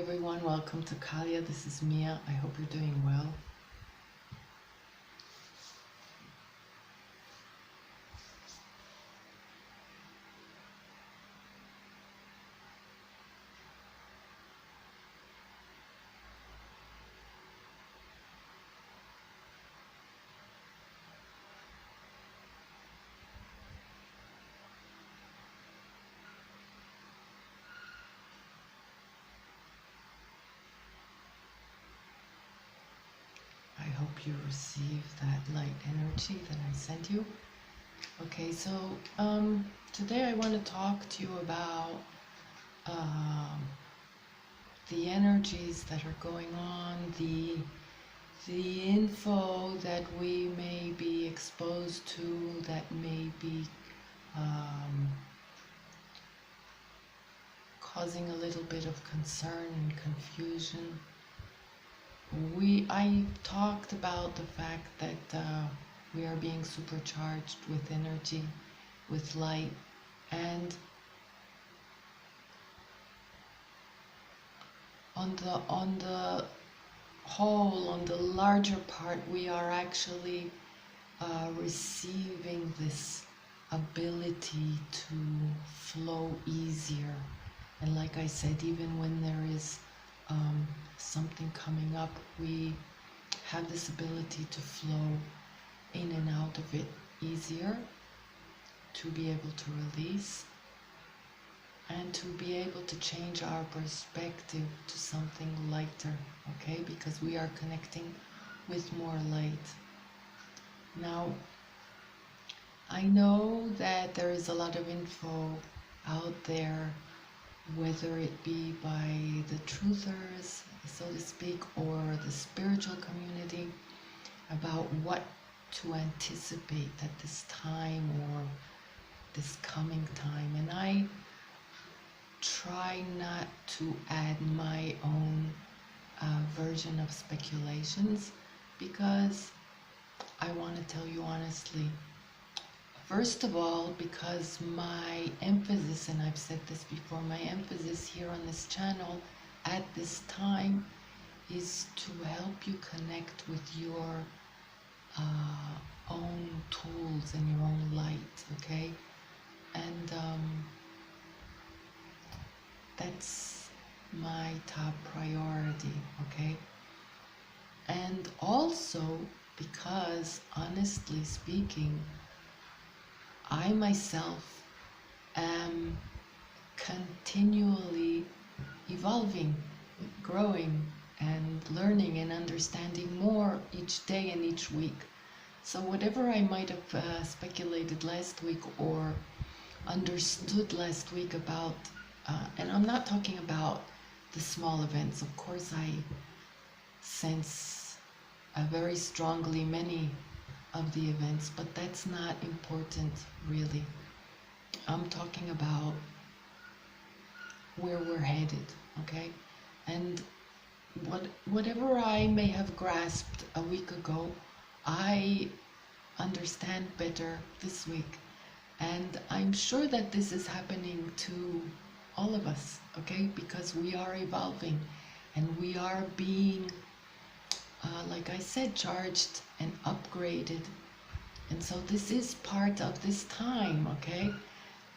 everyone, welcome to Kalia. This is Mia. I hope you're doing well. I hope you receive that light energy that I sent you. Okay, so today I want to talk to you about the energies that are going on, the info that we may be exposed to that may be causing a little bit of concern and confusion. I talked about the fact that we are being supercharged with energy, with light, and on the whole, on the larger part, we are actually receiving this ability to flow easier. And like I said, even when there is something coming up, we have this ability to flow in and out of it easier, to be able to release, and to be able to change our perspective to something lighter, okay? Because we are connecting with more light. Now, I know that there is a lot of info out there, whether it be by the truthers, so to speak, or the spiritual community, about what to anticipate at this time or this coming time. And I try not to add my own version of speculations, because I want to tell you honestly. First of all, because my emphasis, and I've said this before, my emphasis here on this channel at this time is to help you connect with your own tools and your own light, okay? And that's my top priority, okay? And also because, honestly speaking, I myself am continually evolving, growing, and learning and understanding more each day and each week. So whatever I might have speculated last week or understood last week about, and I'm not talking about the small events. Of course, I sense very strongly many of the events, but that's not important really. I'm talking about where we're headed, okay? And whatever I may have grasped a week ago, I understand better this week. And I'm sure that this is happening to all of us, okay? Because we are evolving and we are being like I said, charged and upgraded. And so this is part of this time, okay?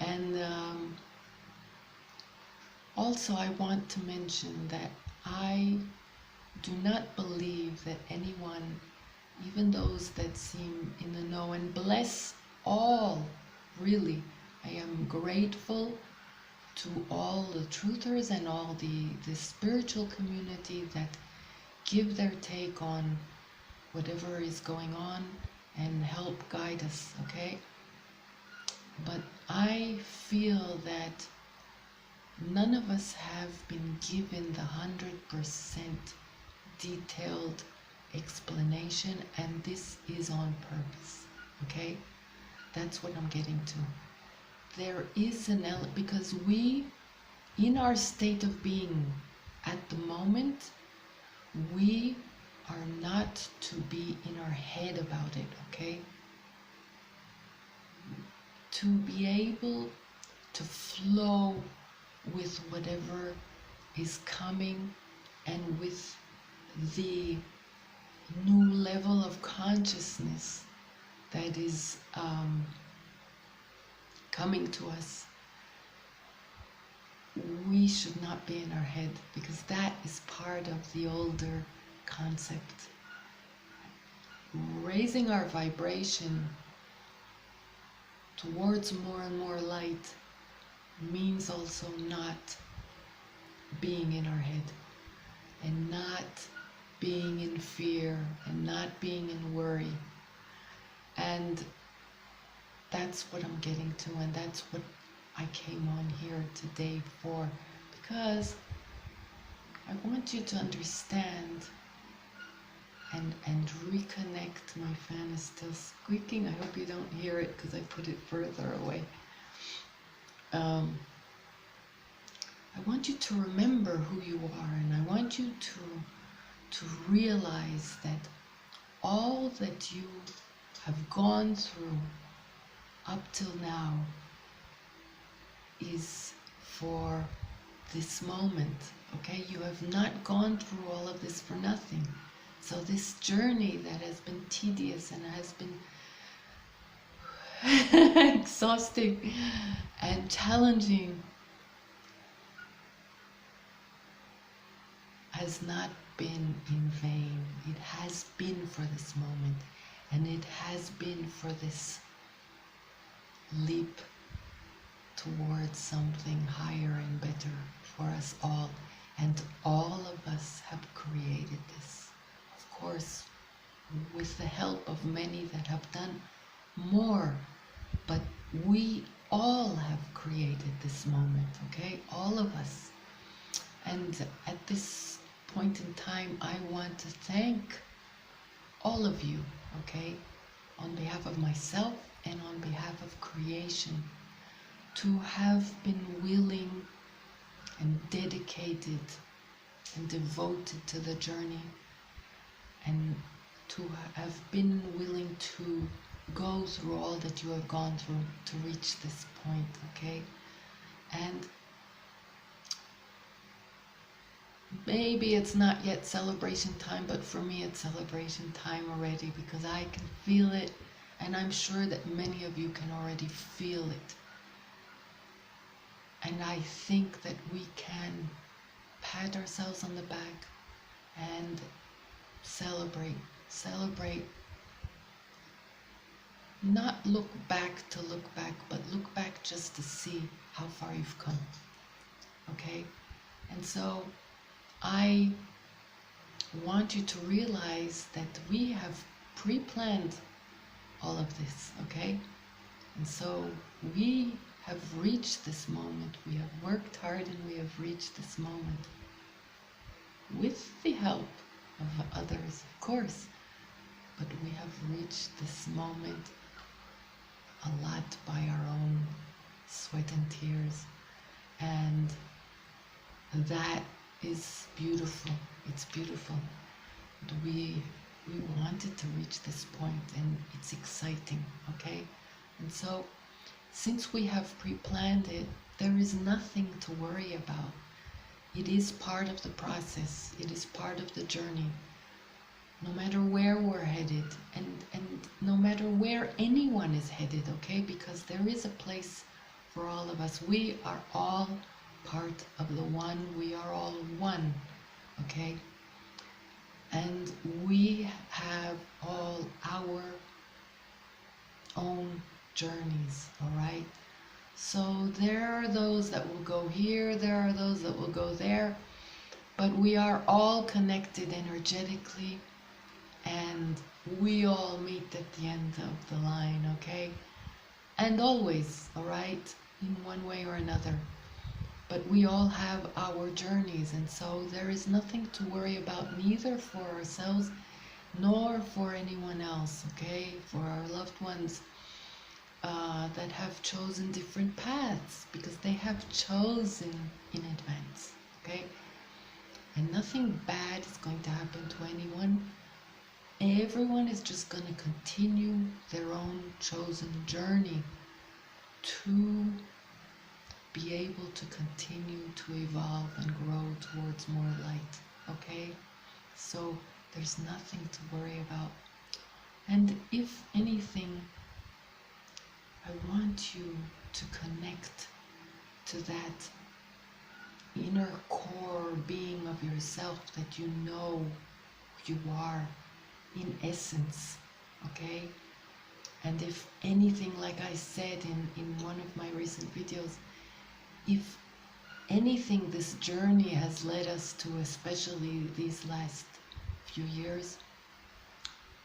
And also I want to mention that I do not believe that anyone, even those that seem in the know, and bless all, really, I am grateful to all the truthers and all the spiritual community that give their take on whatever is going on and help guide us, okay? But I feel that none of us have been given the 100% detailed explanation, and this is on purpose, okay? That's what I'm getting to. There is an element, because we, in our state of being at the moment, we are not to be in our head about it, okay? To be able to flow with whatever is coming, and with the new level of consciousness that is coming to us, we should not be in our head, because that is part of the older concept. Raising our vibration towards more and more light means also not being in our head, and not being in fear, and not being in worry. And that's what I'm getting to, and that's what I came on here today for, because I want you to understand and reconnect. My fan is still squeaking. I hope you don't hear it because I put it further away. I want you to remember who you are, and I want you to realize that all that you have gone through up till now is for this moment, okay? You have not gone through all of this for nothing. So this journey that has been tedious and has been exhausting and challenging has not been in vain. It has been for this moment, and it has been for this leap towards something higher and better for us all. And all of us have created this. Of course, with the help of many that have done more, but we all have created this moment, okay? All of us. And at this point in time, I want to thank all of you, okay? On behalf of myself and on behalf of creation, to have been willing and dedicated and devoted to the journey, and to have been willing to go through all that you have gone through to reach this point, okay? And maybe it's not yet celebration time, but for me it's celebration time already, because I can feel it, and I'm sure that many of you can already feel it. And I think that we can pat ourselves on the back and celebrate. Not look back to look back, but look back just to see how far you've come, okay? And so I want you to realize that we have pre-planned all of this, okay? And so we have reached this moment. We have worked hard, and we have reached this moment with the help of others, of course. But we have reached this moment a lot by our own sweat and tears. And that is beautiful. It's beautiful. We wanted to reach this point, and it's exciting, okay? And so, since we have pre-planned it, there is nothing to worry about. It is part of the process. It is part of the journey. No matter where we're headed, and no matter where anyone is headed, okay? Because there is a place for all of us. We are all part of the one. We are all one, okay? And we have all our own journeys, all right? So there are those that will go here, there are those that will go there, but we are all connected energetically, and we all meet at the end of the line, okay? And always, all right, in one way or another. But we all have our journeys, and so there is nothing to worry about, neither for ourselves nor for anyone else, okay? For our loved ones that have chosen different paths, because they have chosen in advance, okay? And nothing bad is going to happen to anyone. Everyone is just going to continue their own chosen journey to be able to continue to evolve and grow towards more light. Okay? So there's nothing to worry about. And if anything, I want you to connect to that inner core being of yourself that you know who you are in essence. Okay? And if anything, like I said in one of my recent videos, if anything this journey has led us to, especially these last few years,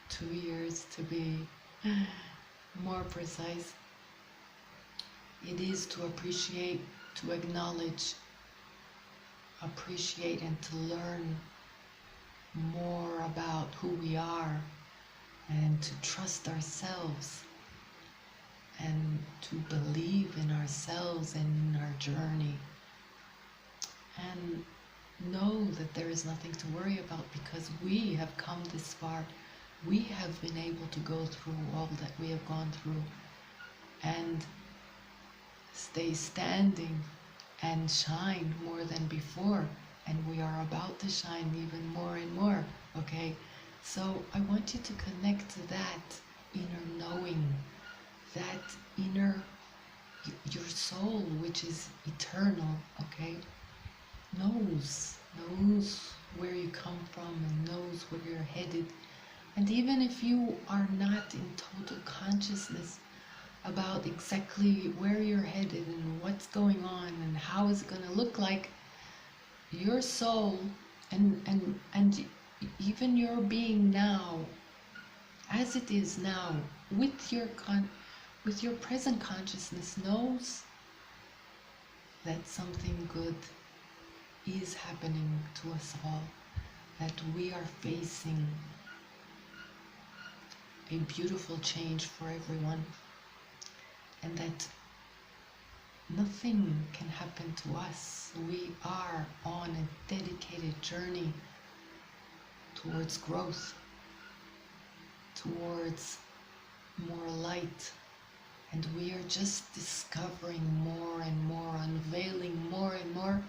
2 years to be more precise, it is to appreciate, to acknowledge, appreciate and to learn more about who we are, and to trust ourselves and to believe in ourselves and in our journey, and know that there is nothing to worry about because we have come this far. We have been able to go through all that we have gone through and stay standing and shine more than before, and we are about to shine even more and more. Okay, so I want you to connect to that inner knowing, that inner, your soul, which is eternal, okay, knows where you come from and knows where you're headed. And even if you are not in total consciousness about exactly where you're headed and what's going on and how is it going to look like, your soul and even your being now, as it is now, with your present consciousness, knows that something good is happening to us all, that we are facing a beautiful change for everyone, and that nothing can happen to us. We are on a dedicated journey towards growth, towards more light, and we are just discovering more and more, unveiling more and more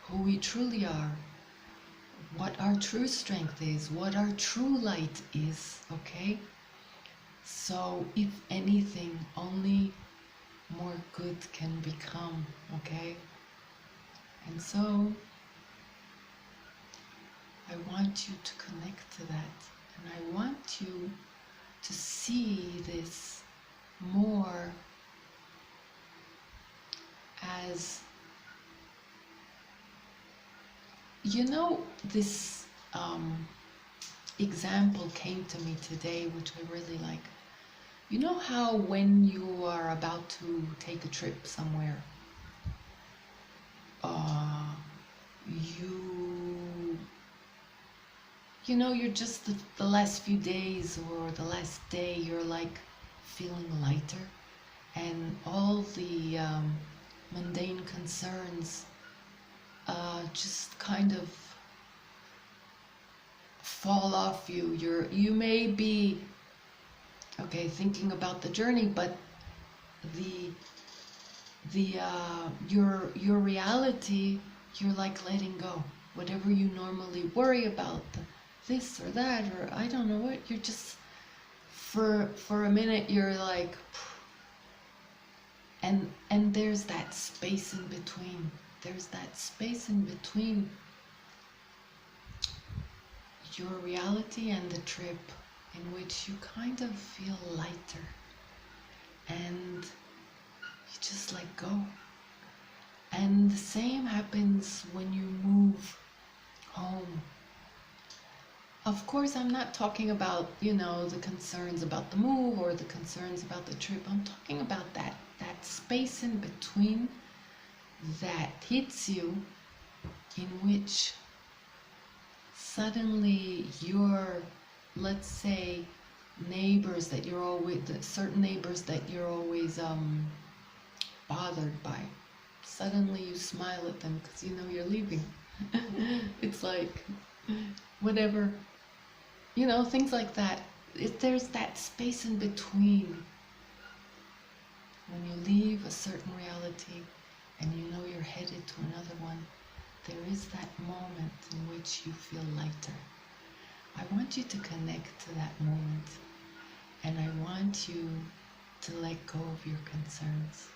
who we truly are, what our true strength is, what our true light is, okay? So if anything, only more good can become, okay? And so I want you to connect to that, and I want you to see this more as, you know, this example came to me today, which I really like. You know how when you are about to take a trip somewhere, you know, you're just the last few days or the last day, you're like feeling lighter, and all the mundane concerns just kind of fall off you. You may be okay thinking about the journey, but your reality, you're like letting go. Whatever you normally worry about, this or that, or I don't know what, you're just for a minute you're like, and there's that space in between. There's that space in between your reality and the trip, in which you kind of feel lighter and you just let go. And the same happens when you move home. Of course, I'm not talking about, you know, the concerns about the move or the concerns about the trip. I'm talking about that space in between that hits you, in which suddenly your, let's say, neighbors that you're always, certain neighbors that you're always bothered by, suddenly you smile at them because you know you're leaving. It's like, whatever, you know, things like that. There's that space in between when you leave a certain reality and you know you're headed to another one, there is that moment in which you feel lighter. I want you to connect to that moment, and I want you to let go of your concerns.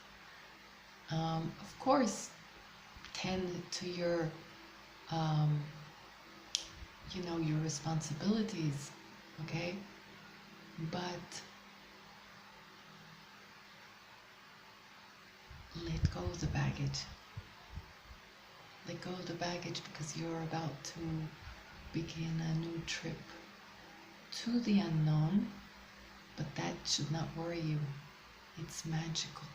Of course, tend to your, your responsibilities, okay? But let go of the baggage. Let go of the baggage, because you're about to begin a new trip to the unknown, but that should not worry you. It's magical.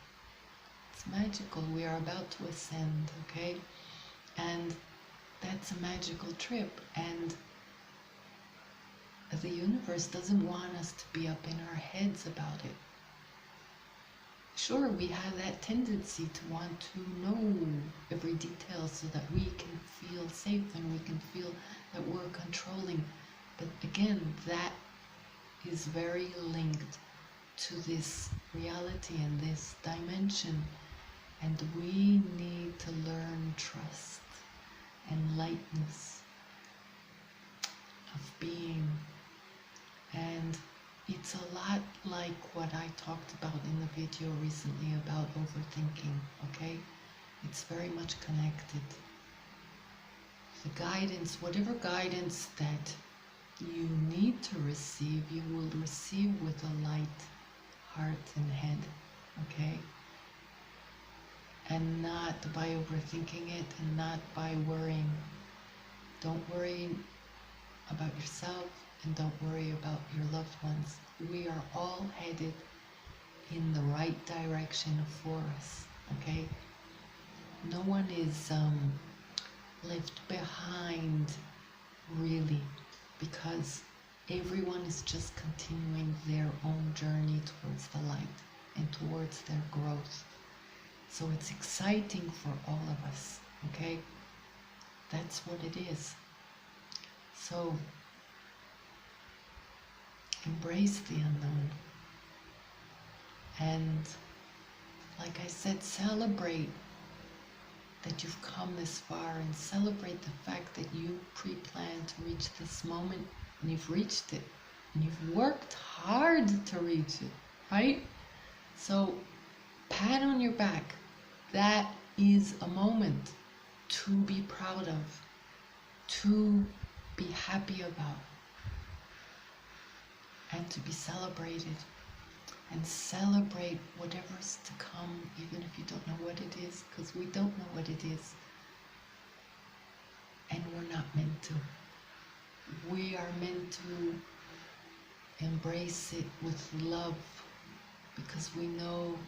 It's magical. We are about to ascend, okay? And that's a magical trip, and the universe doesn't want us to be up in our heads about it. Sure, we have that tendency to want to know every detail so that we can feel safe and we can feel that we're controlling. But again, that is very linked to this reality and this dimension. And we need to learn trust and lightness of being. And it's a lot like what I talked about in the video recently about overthinking, okay? It's very much connected. The guidance, whatever guidance that you need to receive, you will receive with a light heart and head, okay? And not by overthinking it, and not by worrying. Don't worry about yourself, and don't worry about your loved ones. We are all headed in the right direction for us, okay? No one is left behind, really, because everyone is just continuing their own journey towards the light and towards their growth. So it's exciting for all of us, okay? That's what it is. So embrace the unknown. And like I said, celebrate that you've come this far, and celebrate the fact that you pre-planned to reach this moment, and you've reached it, and you've worked hard to reach it, right? So pat on your back. That is a moment to be proud of, to be happy about, and to be celebrated. And celebrate whatever's to come, even if you don't know what it is, because we don't know what it is. And we're not meant to. We are meant to embrace it with love, because we know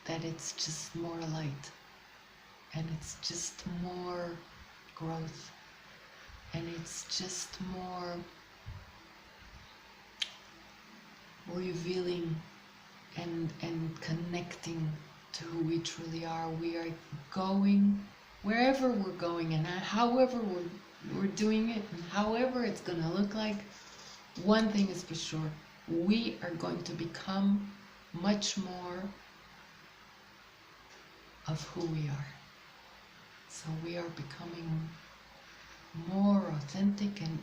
that it's just more light, and it's just more growth, and it's just more revealing and connecting to who we truly are. We are going wherever we're going, and however we're doing it, and however it's going to look like. One thing is for sure, we are going to become much more of who we are. So we are becoming more authentic and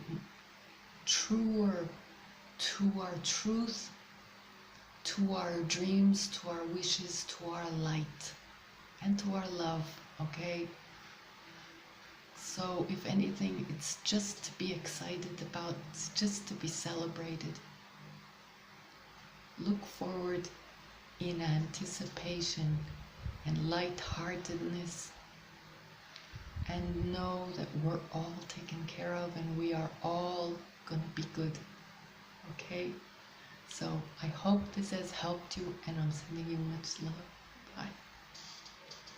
truer to our truth, to our dreams, to our wishes, to our light, and to our love, okay? So if anything, it's just to be excited about, it's just to be celebrated. Look forward in anticipation and lightheartedness, and know that we're all taken care of, and we are all gonna be good. Okay, so I hope this has helped you, and I'm sending you much love. Bye.